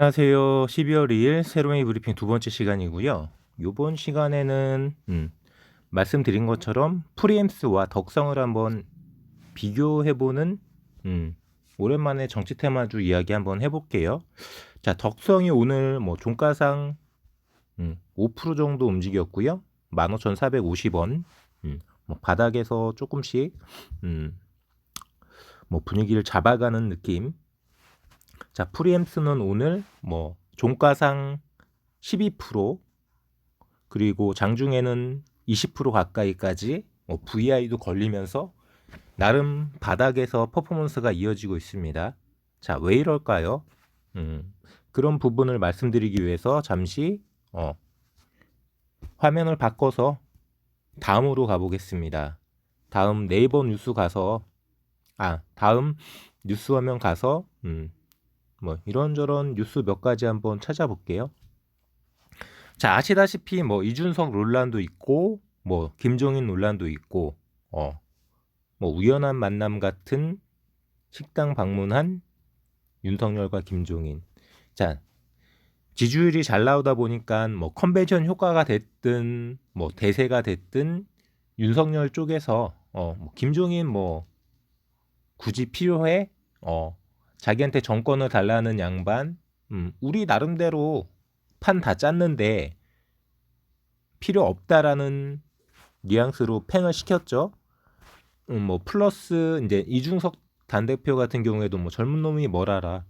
안녕하세요. 12월 2일 새로운 브리핑 두 번째 시간이고요. 요번 시간에는 말씀드린 것처럼 프리엠스와 덕성을 한번 비교해보는 오랜만에 정치 테마주 이야기 한번 해볼게요. 자, 덕성이 오늘 뭐 종가상 5% 정도 움직였고요. 15,450원. 뭐 바닥에서 조금씩 뭐 분위기를 잡아가는 느낌. 자, 프리엠스는 오늘 뭐 종가상 12%, 그리고 장중에는 20% 가까이까지 VI도 걸리면서 나름 바닥에서 퍼포먼스가 이어지고 있습니다. 자, 왜 이럴까요? 그런 부분을 말씀드리기 위해서 잠시 화면을 바꿔서 다음으로 가보겠습니다. 다음 네이버 뉴스 가서 다음 뉴스 화면 가서 뭐 이런저런 뉴스 몇 가지 한번 찾아볼게요. 자, 아시다시피 뭐 이준석 논란도 있고 뭐 김종인 논란도 있고 뭐 우연한 만남 같은 식당 방문한 윤석열과 김종인. 자, 지지율이 잘 나오다 보니까 뭐 컨벤션 효과가 됐든 뭐 대세가 됐든 윤석열 쪽에서 뭐 김종인 뭐 굳이 필요해? 자기한테 정권을 달라는 양반, 우리 나름대로 판 다 짰는데 필요 없다라는 뉘앙스로 팽을 시켰죠. 뭐 플러스 이제 이중석 단대표 같은 경우에도 뭐 젊은 놈이 뭘 알아,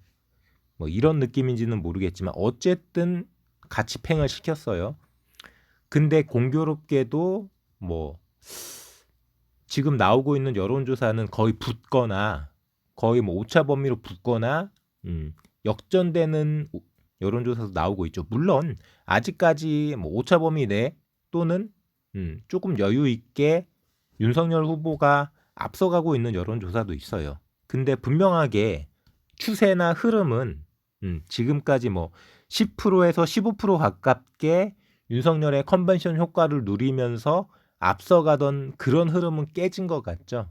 뭐 이런 느낌인지는 모르겠지만 어쨌든 같이 팽을 시켰어요. 근데 공교롭게도 뭐 지금 나오고 있는 여론조사는 거의 붙거나 거의 뭐 오차 범위로 붙거나 역전되는 여론조사도 나오고 있죠. 물론 아직까지 뭐 오차 범위 내 또는 조금 여유 있게 윤석열 후보가 앞서가고 있는 여론조사도 있어요. 근데 분명하게 추세나 흐름은 지금까지 뭐 10%에서 15% 가깝게 윤석열의 컨벤션 효과를 누리면서 앞서가던 그런 흐름은 깨진 것 같죠.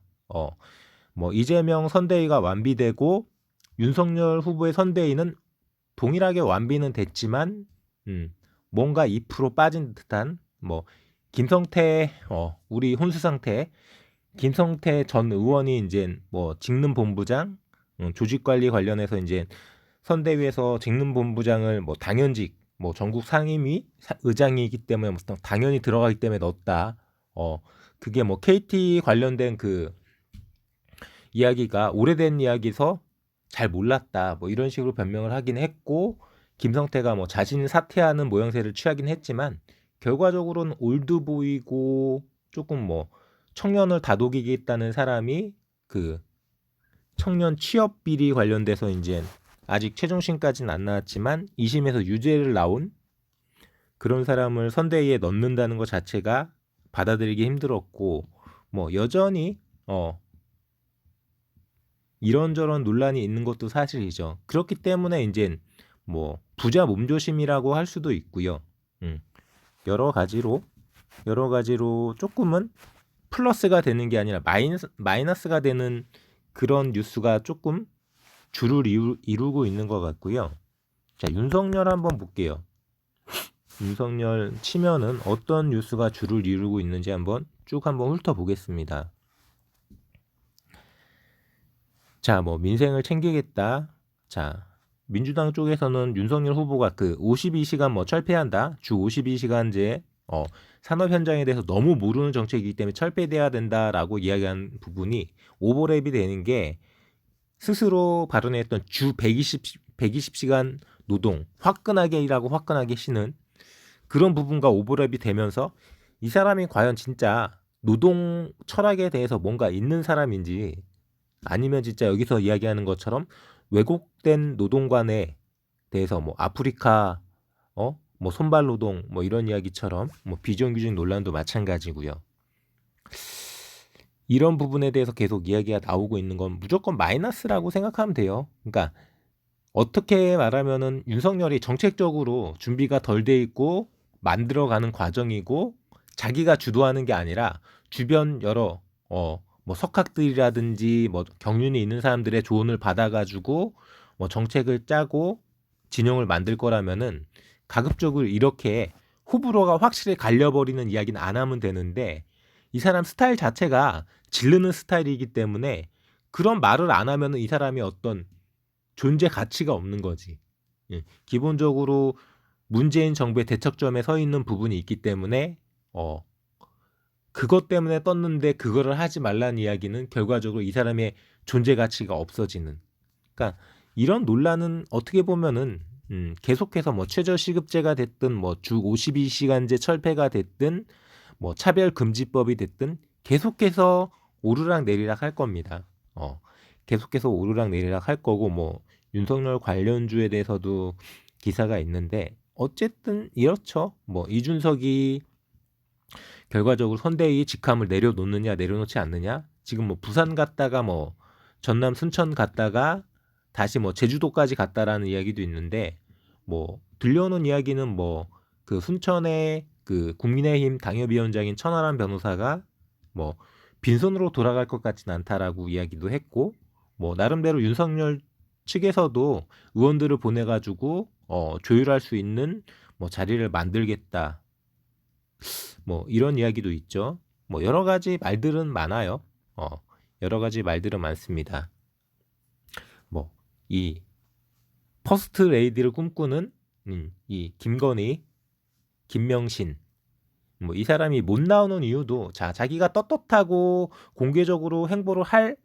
뭐 이재명 선대위가 완비되고 윤석열 후보의 선대위는 동일하게 완비는 됐지만 뭔가 2% 빠진 듯한 뭐 김성태 우리 혼수 상태 김성태 전 의원이 이제 뭐 직능본부장 조직관리 관련해서 이제 선대위에서 직능본부장을 뭐 당연직 뭐 전국 상임위 의장이기 때문에 뭐 당연히 들어가기 때문에 넣었다. 그게 뭐 KT 관련된 그 이야기가 오래된 이야기서 잘 몰랐다. 뭐 이런 식으로 변명을 하긴 했고, 김성태가 뭐 자신이 사퇴하는 모양새를 취하긴 했지만 결과적으로는 올드 보이고 조금 뭐 청년을 다독이겠다는 사람이 그 청년 취업 비리 관련돼서 이제 아직 최종심까지는 안 나왔지만 2심에서 유죄를 나온 그런 사람을 선대위에 넣는다는 것 자체가 받아들이기 힘들었고, 뭐 여전히 이런저런 논란이 있는 것도 사실이죠. 그렇기 때문에 이제 뭐 부자 몸조심이라고 할 수도 있고요. 여러 가지로 조금은 플러스가 되는 게 아니라 마이너스가 되는 그런 뉴스가 조금 주를 이루고 있는 것 같고요. 자, 윤석열 한번 볼게요. 윤석열 치면은 어떤 뉴스가 주를 이루고 있는지 한번 훑어보겠습니다. 자, 뭐 민생을 챙기겠다. 자, 민주당 쪽에서는 윤석열 후보가 그 52시간 뭐 철폐한다. 주 52시간제 산업 현장에 대해서 너무 모르는 정책이기 때문에 철폐돼야 된다라고 이야기한 부분이 오버랩이 되는 게 스스로 발언했던 주 120시간 노동 화끈하게 일하고 화끈하게 쉬는 그런 부분과 오버랩이 되면서 이 사람이 과연 진짜 노동 철학에 대해서 뭔가 있는 사람인지 아니면 진짜 여기서 이야기하는 것처럼 왜곡된 노동관에 대해서 뭐 아프리카 뭐 손발 노동 뭐 이런 이야기처럼 뭐 비정규직 논란도 마찬가지고요. 이런 부분에 대해서 계속 이야기가 나오고 있는 건 무조건 마이너스라고 생각하면 돼요. 그러니까 어떻게 말하면은 윤석열이 정책적으로 준비가 덜 돼 있고 만들어가는 과정이고 자기가 주도하는 게 아니라 주변 여러 뭐 석학들이라든지 뭐 경륜이 있는 사람들의 조언을 받아가지고 뭐 정책을 짜고 진영을 만들 거라면은 가급적으로 이렇게 호불호가 확실히 갈려버리는 이야기는 안 하면 되는데 이 사람 스타일 자체가 지르는 스타일이기 때문에 그런 말을 안 하면은 이 사람이 어떤 존재 가치가 없는 거지. 예. 기본적으로 문재인 정부의 대척점에 서 있는 부분이 있기 때문에 그것 때문에 떴는데 그거를 하지 말라는 이야기는 결과적으로 이 사람의 존재 가치가 없어지는. 그러니까 이런 논란은 어떻게 보면은 계속해서 뭐 최저시급제가 됐든 뭐 주 52시간제 철폐가 됐든 뭐 차별금지법이 됐든 계속해서 오르락 내리락 할 겁니다. 계속해서 오르락 내리락 할 거고 뭐 윤석열 관련주에 대해서도 기사가 있는데 어쨌든 이렇죠. 뭐 이준석이 결과적으로 선대위 직함을 내려놓느냐 내려놓지 않느냐. 지금 뭐 부산 갔다가 뭐 전남 순천 갔다가 다시 뭐 제주도까지 갔다라는 이야기도 있는데 뭐 들려오는 이야기는 뭐 그 순천의 그 국민의힘 당협위원장인 천하람 변호사가 뭐 빈손으로 돌아갈 것 같진 않다라고 이야기도 했고 뭐 나름대로 윤석열 측에서도 의원들을 보내가지고 조율할 수 있는 뭐 자리를 만들겠다. 뭐 이런 이야기도 있죠. 뭐 여러 가지 말들은 많아요. 여러 가지 말들은 많습니다. 뭐 이 퍼스트 레이디를 꿈꾸는 이 김건희, 김명신 뭐 이 사람이 못 나오는 이유도 자기가 떳떳하고 공개적으로 행보를 할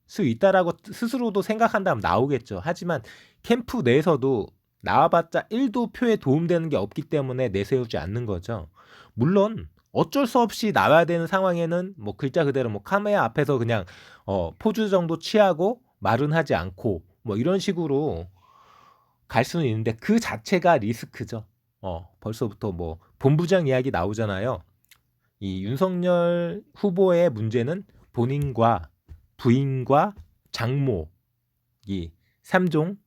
수 있다라고 스스로도 생각한다면 나오겠죠. 하지만 캠프 내에서도 나와봤자 1도 표에 도움되는 게 없기 때문에 내세우지 않는 거죠. 물론 어쩔 수 없이 나와야 되는 상황에는 뭐 글자 그대로 뭐 카메라 앞에서 그냥 포즈 정도 취하고 말은 하지 않고 뭐 이런 식으로 갈 수는 있는데 그 자체가 리스크죠. 벌써부터 뭐 본부장 이야기 나오잖아요. 이 윤석열 후보의 문제는 본인과 부인과 장모 이 3종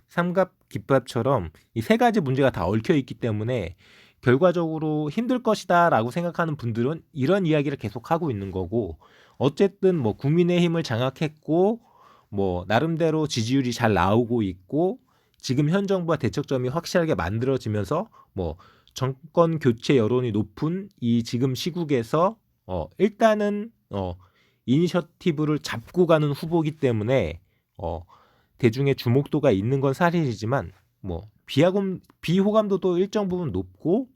삼각김밥처럼 이 세 가지 문제가 다 얽혀 있기 때문에 결과적으로 힘들 것이다라고 생각하는 분들은 이런 이야기를 계속 하고 있는 거고 어쨌든 뭐 국민의힘을 장악했고 뭐 나름대로 지지율이 잘 나오고 있고 지금 현 정부와 대척점이 확실하게 만들어지면서 뭐 정권 교체 여론이 높은 이 지금 시국에서 일단은 이니셔티브를 잡고 가는 후보이기 때문에 대중의 주목도가 있는 건 사실이지만 뭐 비호감도도 일정 부분 높고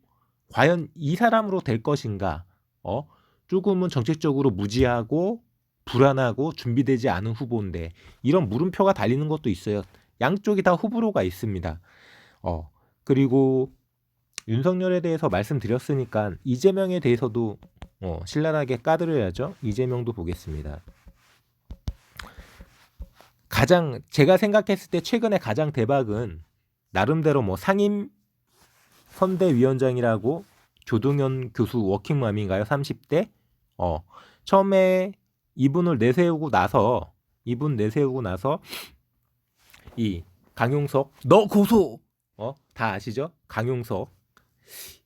과연 이 사람으로 될 것인가 조금은 정책적으로 무지하고 불안하고 준비되지 않은 후보인데 이런 물음표가 달리는 것도 있어요. 양쪽이 다 호불호가 있습니다. 그리고 윤석열에 대해서 말씀드렸으니까 이재명에 대해서도 신랄하게 까드려야죠. 이재명도 보겠습니다. 가장 제가 생각했을 때 최근에 가장 대박은 나름대로 뭐 상임 선대위원장이라고 조동현 교수 워킹맘인가요? 30대? 처음에 이분 내세우고 나서 이 강용석 너 고소! 다 아시죠?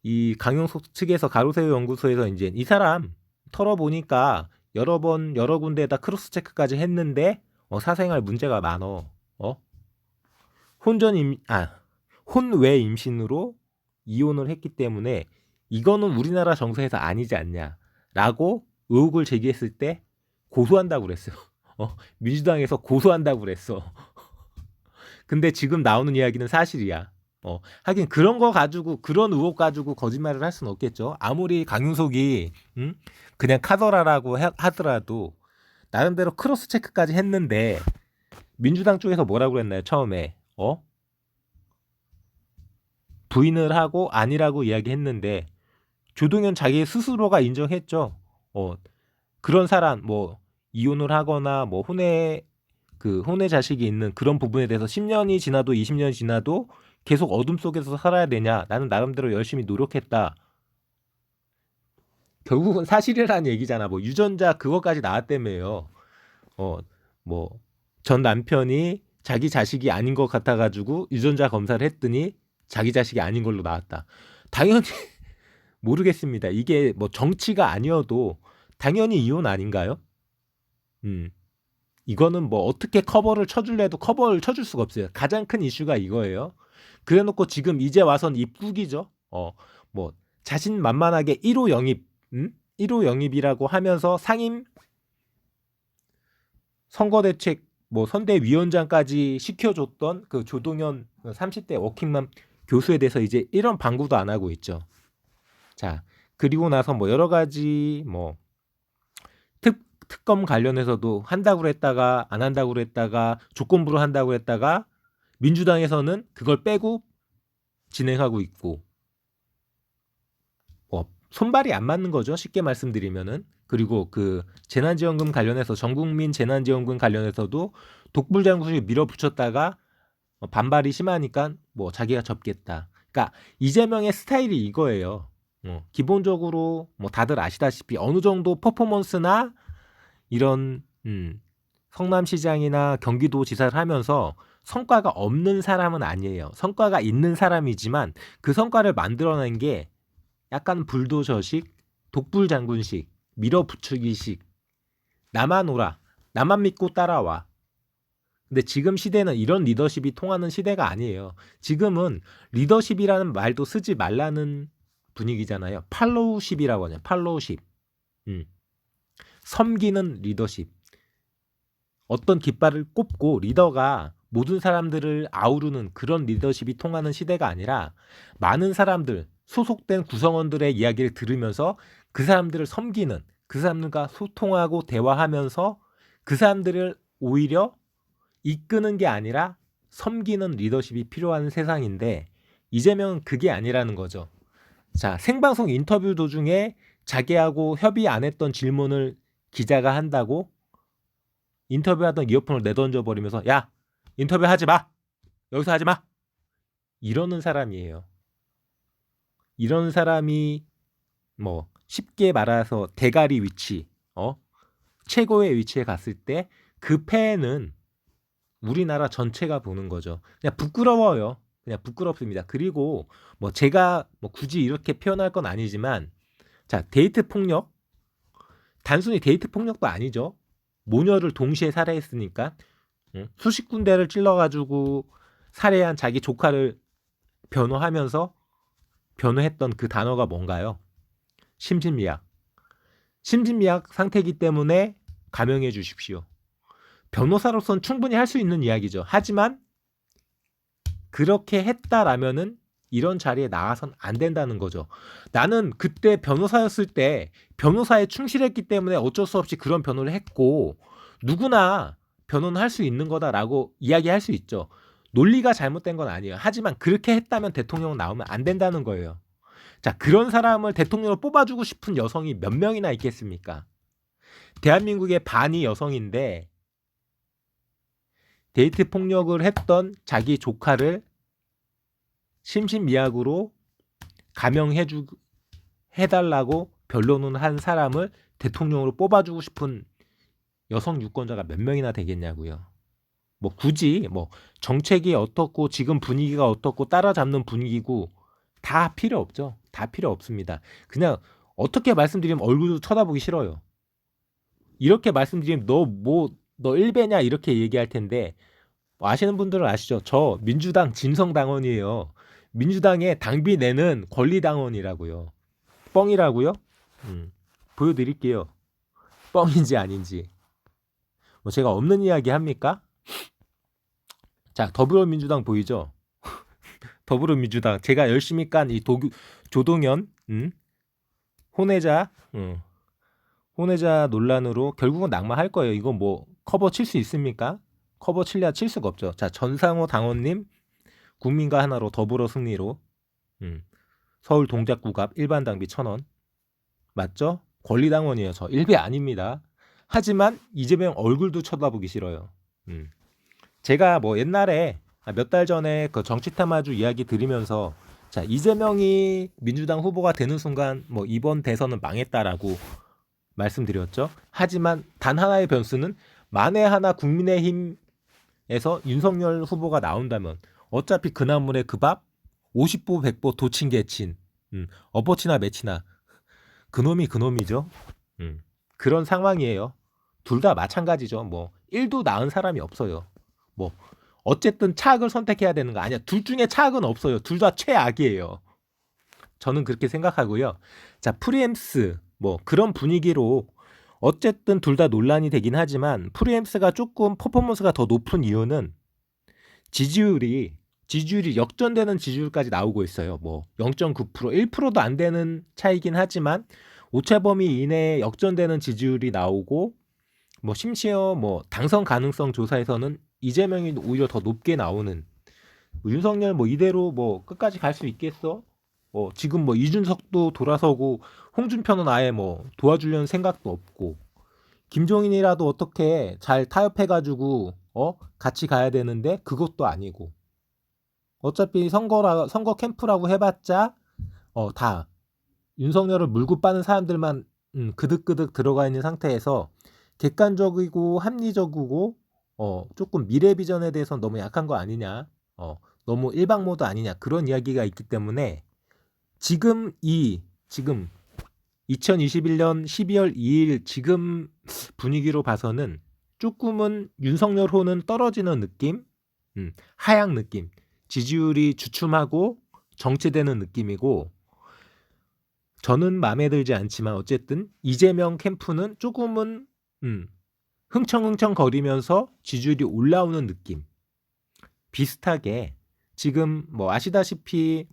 이 강용석 측에서 가로세요 연구소에서 이제 이 사람 털어보니까 여러 군데에다 크로스 체크까지 했는데 사생활 문제가 많어. 혼외 임신으로 이혼을 했기 때문에 이거는 우리나라 정서에서 아니지 않냐라고 의혹을 제기했을 때 고소한다고 그랬어요. 민주당에서 고소한다고 그랬어. 근데 지금 나오는 이야기는 사실이야. 하긴 그런 거 가지고 그런 의혹 가지고 거짓말을 할 수는 없겠죠. 아무리 강윤석이 그냥 카더라라고 하더라도 나름대로 크로스 체크까지 했는데 민주당 쪽에서 뭐라고 그랬나요? 처음에 부인을 하고 아니라고 이야기했는데 조동현 자기 스스로가 인정했죠. 그런 사람 뭐 이혼을 하거나 뭐 혼외 자식이 있는 그런 부분에 대해서 10년이 지나도 20년이 지나도 계속 어둠 속에서 살아야 되냐? 나는 나름대로 열심히 노력했다. 결국은 사실이라는 얘기잖아. 뭐 유전자 그거까지 나왔다며요. 뭐 전 남편이 자기 자식이 아닌 것 같아가지고 유전자 검사를 했더니 자기 자식이 아닌 걸로 나왔다. 당연히 모르겠습니다. 이게 뭐 정치가 아니어도 당연히 이혼 아닌가요? 이거는 뭐 어떻게 커버를 쳐줄래도 커버를 쳐줄 수가 없어요. 가장 큰 이슈가 이거예요. 그래놓고 지금 이제 와선 입국이죠. 뭐 자신만만하게 1호 영입, 1호 영입이라고 하면서 상임 선거대책 뭐 선대위원장까지 시켜줬던 그 조동현 30대 워킹맘 교수에 대해서 이제 이런 방구도 안 하고 있죠. 자, 그리고 나서 뭐 여러 가지 뭐 특검 관련해서도 한다고 그랬다가 안 한다고 그랬다가 조건부로 한다고 그랬다가 민주당에서는 그걸 빼고 진행하고 있고 뭐 손발이 안 맞는 거죠. 쉽게 말씀드리면은. 그리고 그 재난지원금 관련해서 전국민 재난지원금 관련해서도 독불장군을 밀어붙였다가 반발이 심하니까 뭐 자기가 접겠다. 그러니까 이재명의 스타일이 이거예요. 기본적으로 뭐 다들 아시다시피 어느 정도 퍼포먼스나 이런 성남시장이나 경기도지사를 하면서 성과가 없는 사람은 아니에요. 성과가 있는 사람이지만 그 성과를 만들어낸 게 약간 불도저식, 독불장군식, 밀어붙이기식, 나만 오라, 나만 믿고 따라와. 근데 지금 시대는 이런 리더십이 통하는 시대가 아니에요. 지금은 리더십이라는 말도 쓰지 말라는 분위기잖아요. 팔로우십이라고 하죠. 팔로우십. 섬기는 리더십. 어떤 깃발을 꼽고 리더가 모든 사람들을 아우르는 그런 리더십이 통하는 시대가 아니라 많은 사람들, 소속된 구성원들의 이야기를 들으면서 그 사람들을 섬기는, 그 사람들과 소통하고 대화하면서 그 사람들을 오히려 이끄는 게 아니라 섬기는 리더십이 필요한 세상인데 이재명은 그게 아니라는 거죠. 자, 생방송 인터뷰 도중에 자기하고 협의 안 했던 질문을 기자가 한다고 인터뷰하던 이어폰을 내던져 버리면서 야, 인터뷰 하지 마. 여기서 하지 마. 이러는 사람이에요. 이런 사람이 뭐 쉽게 말해서 대가리 위치, 최고의 위치에 갔을 때 그 패는 우리나라 전체가 보는 거죠. 그냥 부끄러워요. 그냥 부끄럽습니다. 그리고 뭐 제가 뭐 굳이 이렇게 표현할 건 아니지만 자, 데이트 폭력 단순히 데이트 폭력도 아니죠. 모녀를 동시에 살해했으니까 수십 군데를 찔러가지고 살해한 자기 조카를 변호하면서 변호했던 그 단어가 뭔가요? 심신미약. 심신미약 상태이기 때문에 감형해 주십시오. 변호사로서는 충분히 할 수 있는 이야기죠. 하지만 그렇게 했다라면은 이런 자리에 나와선 안 된다는 거죠. 나는 그때 변호사였을 때 변호사에 충실했기 때문에 어쩔 수 없이 그런 변호를 했고 누구나 변호는 할 수 있는 거다라고 이야기할 수 있죠. 논리가 잘못된 건 아니에요. 하지만 그렇게 했다면 대통령 나오면 안 된다는 거예요. 자, 그런 사람을 대통령으로 뽑아주고 싶은 여성이 몇 명이나 있겠습니까? 대한민국의 반이 여성인데 데이트 폭력을 했던 자기 조카를 심신미약으로 해달라고 변론을 한 사람을 대통령으로 뽑아주고 싶은 여성 유권자가 몇 명이나 되겠냐고요. 뭐 굳이 뭐 정책이 어떻고 지금 분위기가 어떻고 따라잡는 분위기고 다 필요 없죠. 다 필요 없습니다. 그냥 어떻게 말씀드리면 얼굴도 쳐다보기 싫어요. 이렇게 말씀드리면 너 일배냐 이렇게 얘기할 텐데 아시는 분들은 아시죠? 저 민주당 진성당원이에요. 민주당의 당비 내는 권리당원이라고요. 뻥이라고요? 보여드릴게요. 뻥인지 아닌지. 뭐 제가 없는 이야기 합니까? 자, 더불어민주당 보이죠? 더불어민주당 제가 열심히 깐 이 조동현 혼외자 논란으로 결국은 낙마할 거예요. 이거 뭐 커버 칠 수 있습니까? 커버 칠래야 칠 수가 없죠. 자, 전상호 당원님 국민과 하나로 더불어 승리로 서울 동작구갑 일반 당비 1,000원 맞죠? 권리당원이에요. 저 일배 아닙니다. 하지만 이재명 얼굴도 쳐다보기 싫어요. 제가 뭐 옛날에 몇 달 전에 그 정치탐화주 이야기 들으면서 자, 이재명이 민주당 후보가 되는 순간 뭐 이번 대선은 망했다라고 말씀드렸죠. 하지만 단 하나의 변수는 만에 하나 국민의힘에서 윤석열 후보가 나온다면 어차피 그 나물에 그 밥 50보 100보 도친 개친 엎어치나 매치나 그놈이죠. 그런 상황이에요. 둘 다 마찬가지죠. 뭐 1도 나은 사람이 없어요. 뭐 어쨌든 차악을 선택해야 되는 거 아니야. 둘 중에 차악은 없어요. 둘 다 최악이에요. 저는 그렇게 생각하고요. 자, 프리엠스 뭐 그런 분위기로 어쨌든 둘 다 논란이 되긴 하지만 프리엠스가 조금 퍼포먼스가 더 높은 이유는 지지율이 역전되는 지지율까지 나오고 있어요. 뭐 0.9%, 1%도 안 되는 차이긴 하지만 오차 범위 이내에 역전되는 지지율이 나오고 뭐 심지어 뭐 당선 가능성 조사에서는 이재명이 오히려 더 높게 나오는 윤석열 뭐 이대로 뭐 끝까지 갈 수 있겠어? 지금 뭐 이준석도 돌아서고 홍준표는 아예 뭐 도와주려는 생각도 없고 김종인이라도 어떻게 잘 타협해가지고 같이 가야 되는데 그것도 아니고 어차피 선거 캠프라고 해봤자 다 윤석열을 물고 빠는 사람들만 그득그득 들어가 있는 상태에서 객관적이고 합리적이고 조금 미래 비전에 대해서 너무 약한 거 아니냐, 너무 일방모드 아니냐 그런 이야기가 있기 때문에 지금 2021년 12월 2일 지금 분위기로 봐서는 조금은 윤석열호는 떨어지는 느낌, 하향 느낌, 지지율이 주춤하고 정체되는 느낌이고 저는 마음에 들지 않지만 어쨌든 이재명 캠프는 조금은 흥청흥청 거리면서 지지율이 올라오는 느낌. 비슷하게 지금 뭐 아시다시피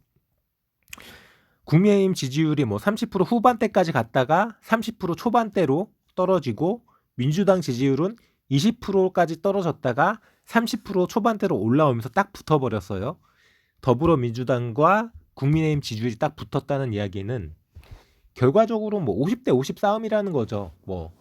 국민의힘 지지율이 뭐 30% 후반대까지 갔다가 30% 초반대로 떨어지고 민주당 지지율은 20%까지 떨어졌다가 30% 초반대로 올라오면서 딱 붙어버렸어요. 더불어민주당과 국민의힘 지지율이 딱 붙었다는 이야기는 결과적으로 뭐 50대 50 싸움이라는 거죠. 뭐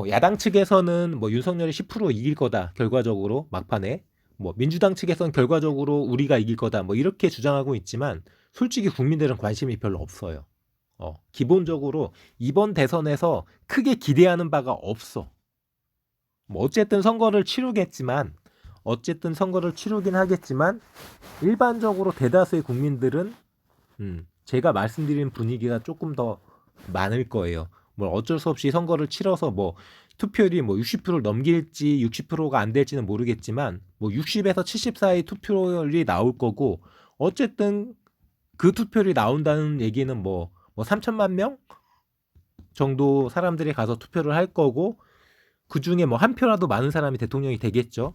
야당 측에서는 뭐 윤석열이 10% 이길 거다 결과적으로 막판에 뭐 민주당 측에서는 결과적으로 우리가 이길 거다 뭐 이렇게 주장하고 있지만 솔직히 국민들은 관심이 별로 없어요. 기본적으로 이번 대선에서 크게 기대하는 바가 없어. 뭐 어쨌든 선거를 치르긴 하겠지만 일반적으로 대다수의 국민들은 제가 말씀드린 분위기가 조금 더 많을 거예요. 뭐 어쩔 수 없이 선거를 치러서 뭐 투표율이 뭐 60%를 넘길지 60%가 안 될지는 모르겠지만 뭐 60에서 70 사이 투표율이 나올 거고 어쨌든 그 투표율이 나온다는 얘기는 뭐 3천만 명 정도 사람들이 가서 투표를 할 거고 그 중에 뭐 한 표라도 많은 사람이 대통령이 되겠죠.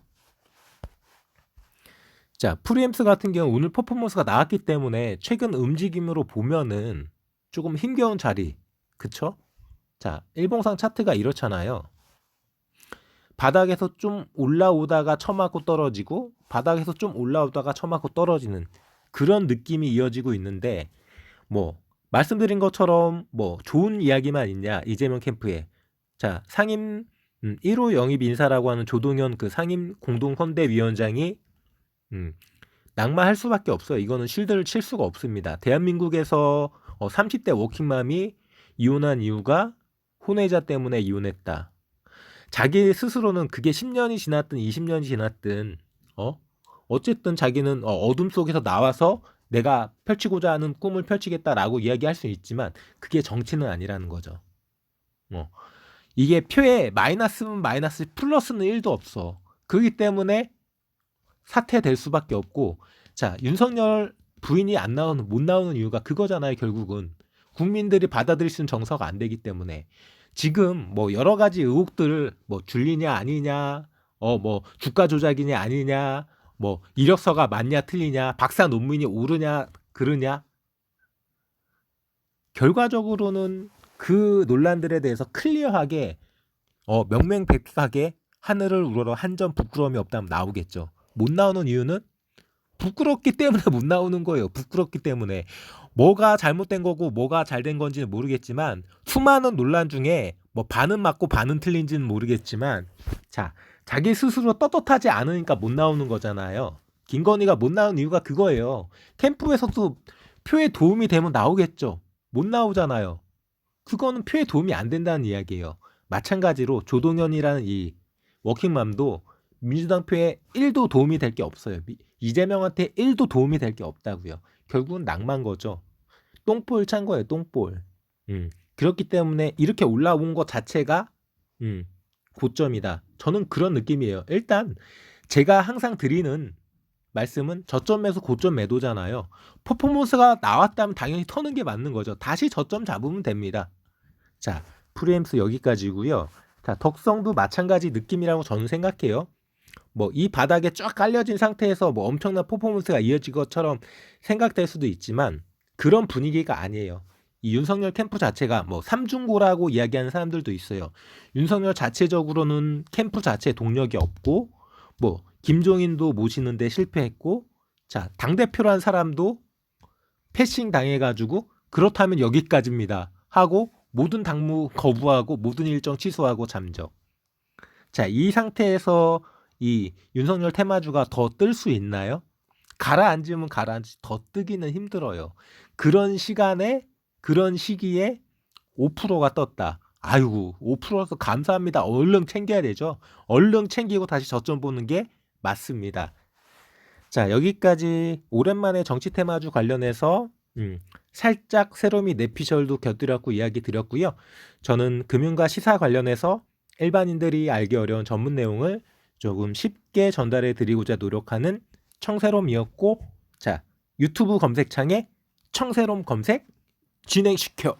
자, 프리엠스 같은 경우 오늘 퍼포먼스가 나왔기 때문에 최근 움직임으로 보면은 조금 힘겨운 자리, 그쵸? 자, 일봉상 차트가 이렇잖아요. 바닥에서 좀 올라오다가 처맞고 떨어지고 바닥에서 좀 올라오다가 처맞고 떨어지는 그런 느낌이 이어지고 있는데 뭐 말씀드린 것처럼 뭐 좋은 이야기만 있냐 이재명 캠프에 자 상임 1호 영입 인사라고 하는 조동현 그 상임 공동선대위원장이 낙마할 수밖에 없어요. 이거는 쉴드를 칠 수가 없습니다. 대한민국에서 30대 워킹맘이 이혼한 이유가 혼외자 때문에 이혼했다. 자기 스스로는 그게 10년이 지났든 20년이 지났든 어쨌든 자기는 어둠 속에서 나와서 내가 펼치고자 하는 꿈을 펼치겠다라고 이야기할 수 있지만 그게 정치는 아니라는 거죠. 이게 표에 마이너스면 마이너스 플러스는 1도 없어. 그렇기 때문에 사퇴될 수밖에 없고 자 윤석열 부인이 못 나오는 이유가 그거잖아요. 결국은 국민들이 받아들일 수 있는 정서가 안 되기 때문에 지금 뭐 여러 가지 의혹들을 뭐 줄리냐 아니냐 뭐 주가 조작이냐 아니냐 뭐 이력서가 맞냐 틀리냐 박사 논문이 옳으냐 그르냐 결과적으로는 그 논란들에 대해서 클리어하게 명명백백하게 하늘을 우러러 한 점 부끄러움이 없다면 나오겠죠. 못 나오는 이유는 부끄럽기 때문에 못 나오는 거예요. 부끄럽기 때문에 뭐가 잘못된 거고 뭐가 잘된 건지는 모르겠지만 수많은 논란 중에 뭐 반은 맞고 반은 틀린지는 모르겠지만 자 자기 스스로 떳떳하지 않으니까 못 나오는 거잖아요. 김건희가 못 나오는 이유가 그거예요. 캠프에서도 표에 도움이 되면 나오겠죠. 못 나오잖아요. 그거는 표에 도움이 안 된다는 이야기예요. 마찬가지로 조동현이라는 이 워킹맘도 민주당 표에 1도 도움이 될 게 없어요. 이재명한테 1도 도움이 될 게 없다고요. 결국은 낭만 거죠. 똥볼 찬 거예요. 똥볼. 그렇기 때문에 이렇게 올라온 것 자체가 고점이다. 저는 그런 느낌이에요. 일단 제가 항상 드리는 말씀은 저점 매수 고점 매도잖아요. 퍼포먼스가 나왔다면 당연히 터는 게 맞는 거죠. 다시 저점 잡으면 됩니다. 자, 프리엠스 여기까지고요. 자, 덕성도 마찬가지 느낌이라고 저는 생각해요. 뭐 이 바닥에 쫙 깔려진 상태에서 뭐 엄청난 퍼포먼스가 이어질 것처럼 생각될 수도 있지만 그런 분위기가 아니에요. 이 윤석열 캠프 자체가 뭐 삼중고라고 이야기하는 사람들도 있어요. 윤석열 자체적으로는 캠프 자체에 동력이 없고 뭐 김종인도 모시는데 실패했고 자 당대표란 사람도 패싱 당해가지고 그렇다면 여기까지입니다 하고 모든 당무 거부하고 모든 일정 취소하고 잠적. 자, 이 상태에서 이 윤석열 테마주가 더 뜰 수 있나요? 가라앉으면 가라앉지 더 뜨기는 힘들어요. 그런 시간에 그런 시기에 5%가 떴다. 아이고 5%라서 감사합니다. 얼른 챙겨야 되죠. 얼른 챙기고 다시 저점 보는 게 맞습니다. 자, 여기까지 오랜만에 정치 테마주 관련해서 살짝 세로미 내피셜도 곁들였고 이야기 드렸고요. 저는 금융과 시사 관련해서 일반인들이 알기 어려운 전문 내용을 조금 쉽게 전달해 드리고자 노력하는 청세롬이었고, 자, 유튜브 검색창에 청세롬 검색 진행시켜.